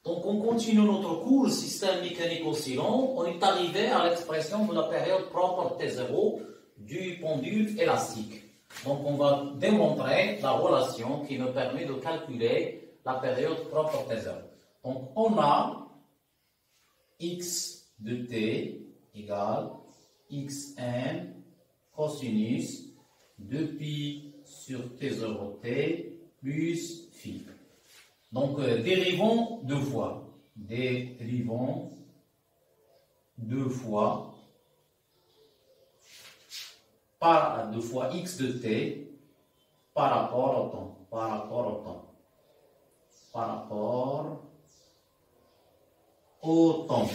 Donc on continue notre cours système mécanique oscillant. On est arrivé à l'expression de la période propre T0 du pendule élastique. Donc on va démontrer la relation qui nous permet de calculer la période propre T0. Donc on a x de t égale xn cosinus de pi sur t0t plus phi. Donc, dérivons deux fois. Dérivons deux fois par deux fois x de t par rapport au temps. Par rapport au temps. Par rapport au temps.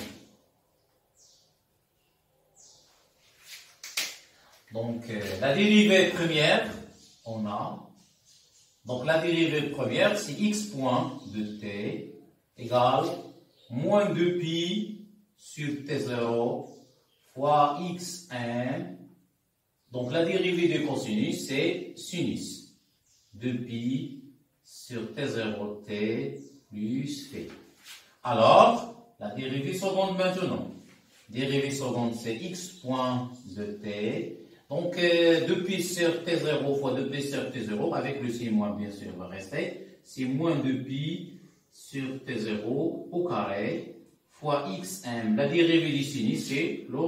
Donc, la dérivée première, on a. Donc, la dérivée première, c'est x point de t égale moins 2pi sur t0 fois xn. Donc, la dérivée du cosinus, c'est sinus. 2pi sur t0t plus phi. Alors, la dérivée seconde maintenant. Dérivée seconde, c'est x point de t. Donc, 2pi sur t0 fois 2pi sur t0, avec le signe moins, bien sûr, va rester. C'est moins 2pi sur t0 au carré fois xm. La dérivée du sinus, c'est le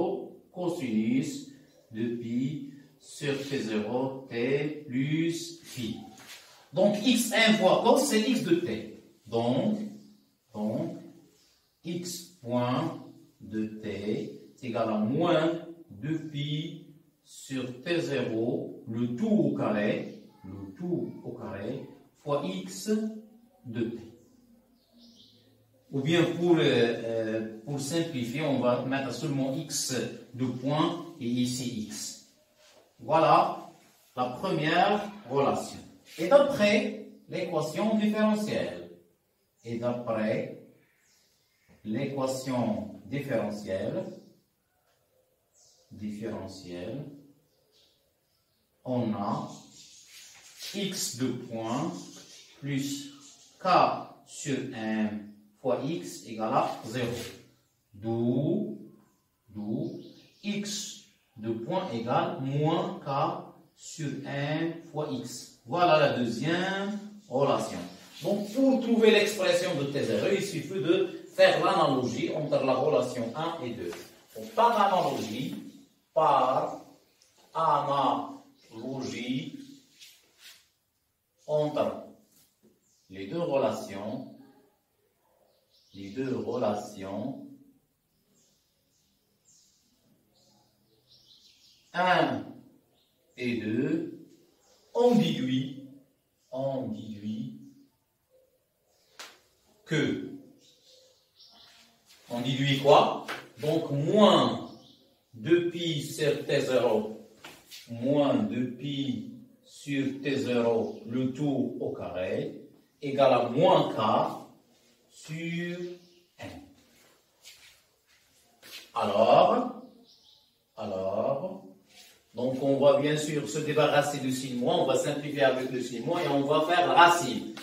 cosinus de pi sur t0 t plus phi. Donc, xm fois cos, c'est x de t. Donc, x point de t est égal à moins 2pi sur t0, le tout au carré, fois x de t. Ou bien pour simplifier, on va mettre seulement x de point et ici x. Voilà la première relation. Et d'après l'équation différentielle, on a x de point plus k sur m fois x égale à 0. D'où x de point égale moins k sur m fois x. Voilà la deuxième relation. Donc, pour trouver l'expression de T0, il suffit de faire l'analogie entre la relation 1 et 2. Donc, par analogie entre les deux relations 1 et 2, on déduit que, on déduit quoi? Donc, moins 2pi sur t0, moins 2pi sur t0, le tout au carré, égale à moins k sur n. Alors, donc on va bien sûr se débarrasser du signe moins, on va simplifier avec le signe moins et on va faire la racine.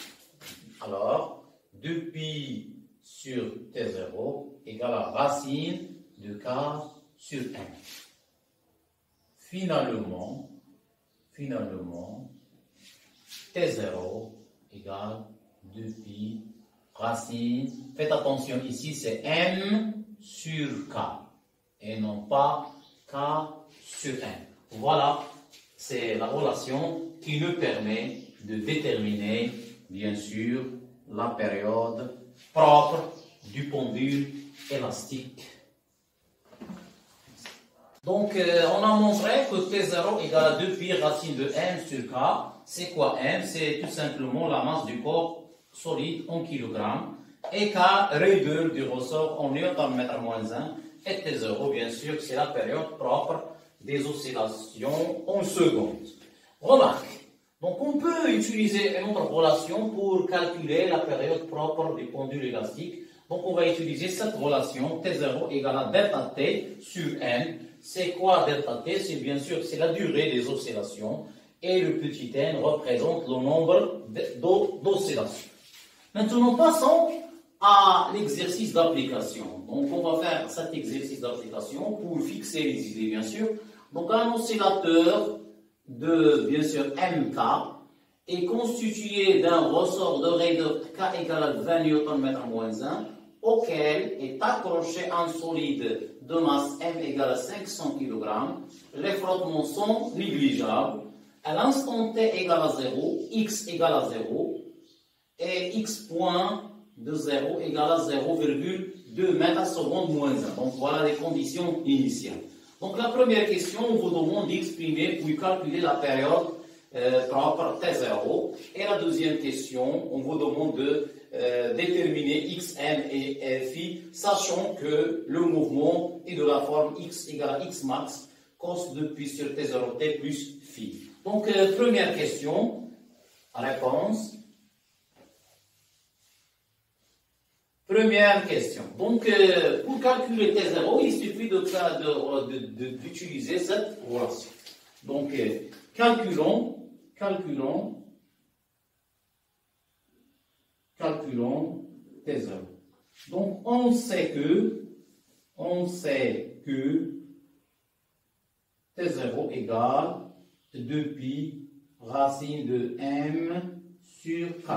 Alors, 2pi sur t0 égale à racine de k sur n. Finalement, t0 égale 2pi racine. Faites attention, ici c'est m sur k et non pas k sur n. Voilà, c'est la relation qui nous permet de déterminer, bien sûr, la période propre du pendule élastique. Donc, on a montré que T0 égale à 2pi racine de m sur k. C'est quoi m? C'est tout simplement la masse du corps solide en kilogrammes. Et k, raideur du ressort en Nm-1. Et T0, bien sûr, c'est la période propre des oscillations en secondes. Remarque, donc on peut utiliser une autre relation pour calculer la période propre du pendule élastique. Donc on va utiliser cette relation T0 égale à delta T sur n. C'est quoi delta T? C'est bien sûr c'est la durée des oscillations et le petit n représente le nombre d'oscillations. Maintenant passons à l'exercice d'application. Donc, on va faire cet exercice d'application pour fixer les idées, bien sûr. Donc, un oscillateur de, bien sûr, MK est constitué d'un ressort de rayon K égale à 20 Nm-1, auquel est accroché un solide de masse M égale à 500 kg. Les frottements sont négligeables. À l'instant T égale à 0, X égale à 0, et X point de 0 égale à 0,2 mètres à seconde moins 1. Donc voilà les conditions initiales. Donc la première question, on vous demande d'exprimer puis calculer la période propre T0. Et la deuxième question, on vous demande de déterminer xm et phi, sachant que le mouvement est de la forme x égale à x max cos de pi sur T0 t plus phi. Donc première question, réponse. Première question. Donc, pour calculer T0, il suffit d'utiliser cette relation. Donc, calculons T0. Donc, on sait que T0 égale 2pi racine de m sur k.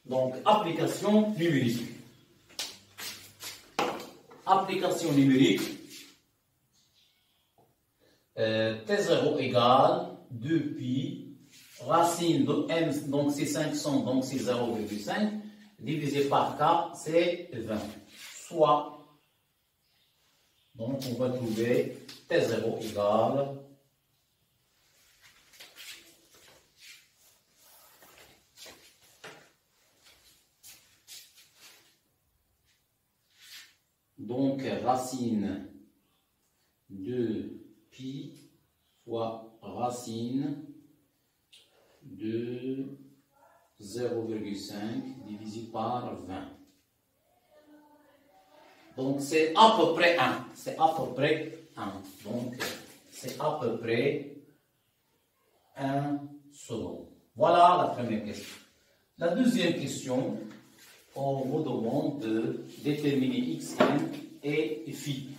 Donc, application numérique. Application numérique, T0 égale 2pi, racine de m, donc c'est 500, donc c'est 0,5, divisé par k, c'est 20. Soit, donc on va trouver T0 égale donc racine de pi fois racine de 0,5 divisé par 20. Donc c'est à peu près 1. C'est à peu près 1. Donc c'est à peu près 1 second. Voilà la première question. La deuxième question, on vous demande de déterminer xm et phi.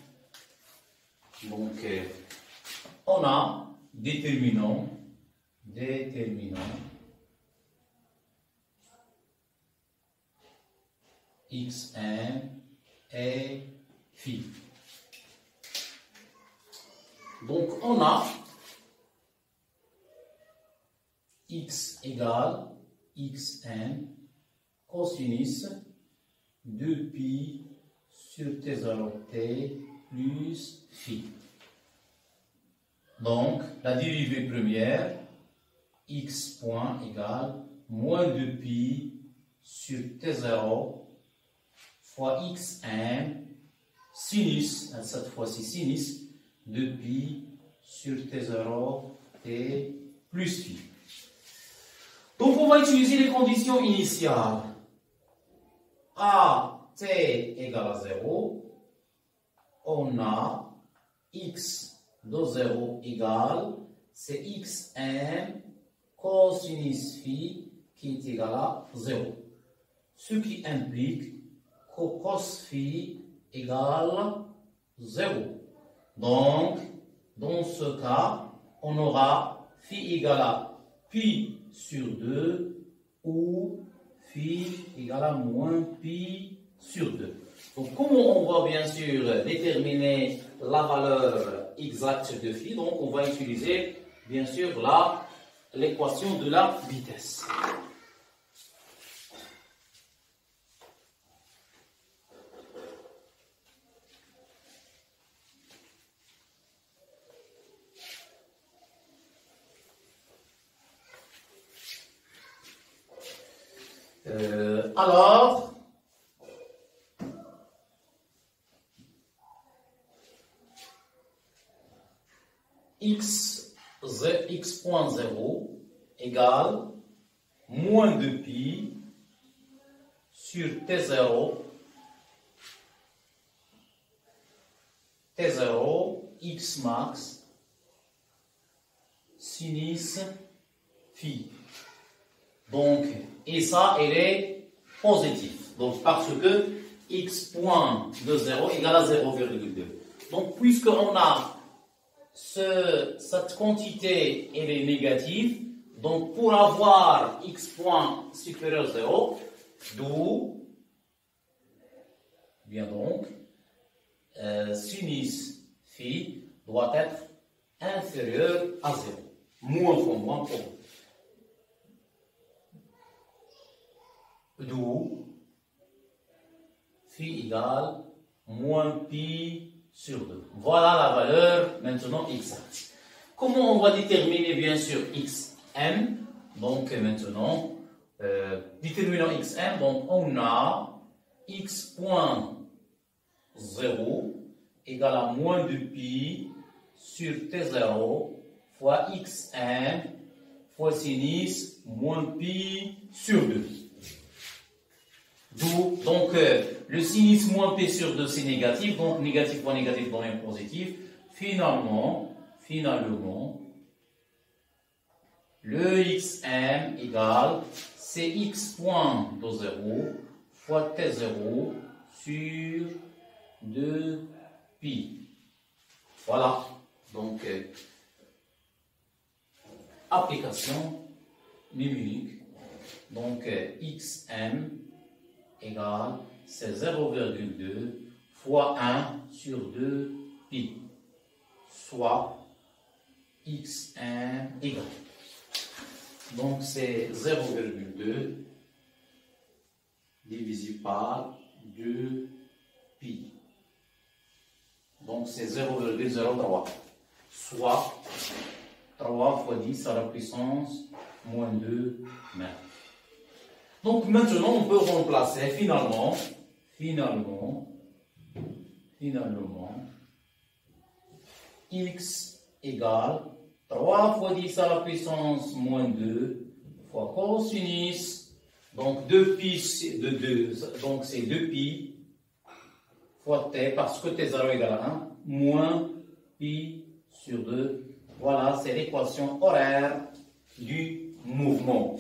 Donc, on a déterminant xm et phi. Donc, on a x égale xm cosinus 2pi sur T0t plus phi. Donc, la dérivée première, x point égale moins 2pi sur T0 fois xm sinus, cette fois-ci sinus, 2pi sur T0 t plus phi. Donc, on va utiliser les conditions initiales. A t égale à 0, on a x de 0 égale, c'est xm cosinus phi qui est égal à 0. Ce qui implique que cos phi égale 0. Donc, dans ce cas, on aura phi égale à pi sur 2 ou phi égale à moins pi sur 2. Donc, comment on va bien sûr déterminer la valeur exacte de phi? Donc, on va utiliser bien sûr l'équation de la vitesse. Alors, x.0 égale moins 2pi sur T0 x max sinus phi. Donc, et ça, elle est positive. Donc, parce que x point de 0 égale à 0,2. Donc, puisqu'on a cette quantité, elle est négative, donc pour avoir x point supérieur à 0, d'où bien donc sinus phi doit être inférieur à 0. Moins fois moins pour. D'où phi égale moins pi sur 2. Voilà la valeur maintenant exacte. Comment on va déterminer bien sûr xm? Donc maintenant, déterminant xm, donc on a x point 0 égale à moins 2 pi sur t0 fois xm fois sinus moins pi sur 2. D'où, donc, le sinus moins p sur 2, c'est négatif, donc négatif fois négatif devient positif. Finalement, le xm égale, c'est x point de 0 fois t0 sur 2 pi. Voilà, donc, application numérique. Donc, xm égale, c'est 0,2 fois 1 sur 2 pi, soit xm égale. Donc c'est 0,2 divisé par 2 pi. Donc c'est 0,03, soit 3 fois 10 à la puissance moins 2 mètres. Donc maintenant, on peut remplacer finalement, x égale 3 fois 10 à la puissance moins 2 fois cosinus, donc 2 pi de 2, donc c'est 2 pi fois t, parce que t0 égale à 1, moins pi sur 2. Voilà, c'est l'équation horaire du mouvement.